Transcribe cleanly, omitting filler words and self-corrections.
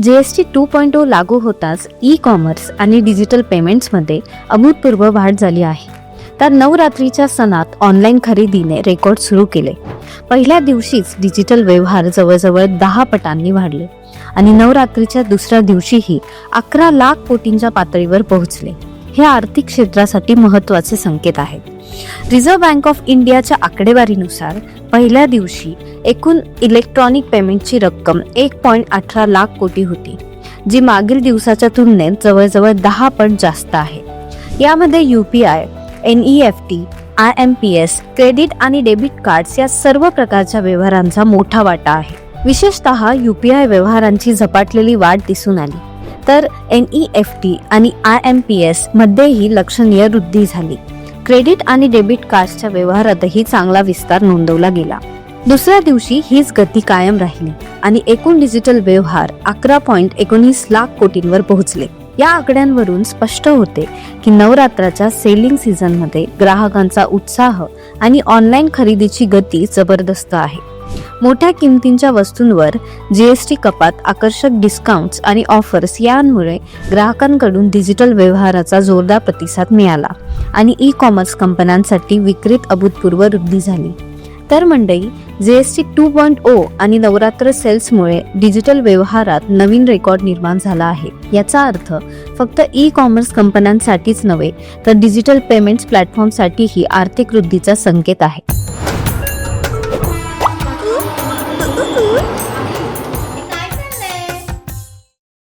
GST 2.0 लागू होताच e commerce आणि डिजिटल पेमेंट्समध्ये अभूतपूर्व वाढ झाली आहे. तर नवरात्रीच्या सणात ऑनलाईन खरेदीने रेकॉर्ड सुरू केले. पहिल्या दिवशीच डिजिटल व्यवहार जवळजवळ 10 पटांनी वाढले आणि नवरात्रीच्या दुसऱ्या दिवशीही 11 लाख कोटींच्या पातळीवर पोहोचले. हे आर्थिक क्षेत्रासाठी महत्त्वाचे संकेत आहेत. रिझर्व्ह बँक ऑफ इंडियाच्या आकडेवारीनुसार पहिल्या दिवशी एकूण इलेक्ट्रॉनिक पेमेंटची रक्कम 1.18 लाख कोटी होती, जी मागील दिवसाच्या तुलनेत जवळजवळ 10 पट जास्त आहे. यामध्ये UPI, NEFT, IMPS, क्रेडिट आणि डेबिट कार्ड्स या सर्व प्रकारच्या व्यवहारांचा मोठा वाटा आहे. विशेषतः UPI व्यवहारांची झपाटलेली वाढ दिसून आली, तर NEFT आणि IMPS मध्येही लक्षणीय वृद्धी झाली. क्रेडिट आणि डेबिट कार्ड्सच्या व्यवहारातही चांगला विस्तार नोंदवला गेला. दुसऱ्या दिवशी हीच गती कायम राहिली आणि एकूण डिजिटल व्यवहार 11.19 लाख कोटींवर पोहोचले. या आकड्यांवरून स्पष्ट होते की नवरात्राच्या सेलिंग सीझनमध्ये ग्राहकांचा उत्साह आणि ऑनलाईन खरेदीची गती जबरदस्त आहे. मोठ्या किमतींच्या वस्तूंवर जीएसटी कपात, आकर्षक डिस्काउंट्स आणि ऑफर्स यांमुळे ग्राहकांकडून डिजिटल व्यवहाराचा जोरदार प्रतिसाद मिळाला आणि ई कॉमर्स कंपन्यांसाठी विक्रीत अभूतपूर्व वृद्धी झाली. तर मंडळी, जीएसटी 2.0 आणि नवरात्र सेल्समुळे डिजिटल व्यवहारात नवीन रेकॉर्ड निर्माण झाला आहे. याचा अर्थ फक्त ई कॉमर्स कंपन्यांसाठीच नव्हे, तर डिजिटल पेमेंट्स प्लॅटफॉर्मसाठीही आर्थिक वृद्धीचा संकेत आहे.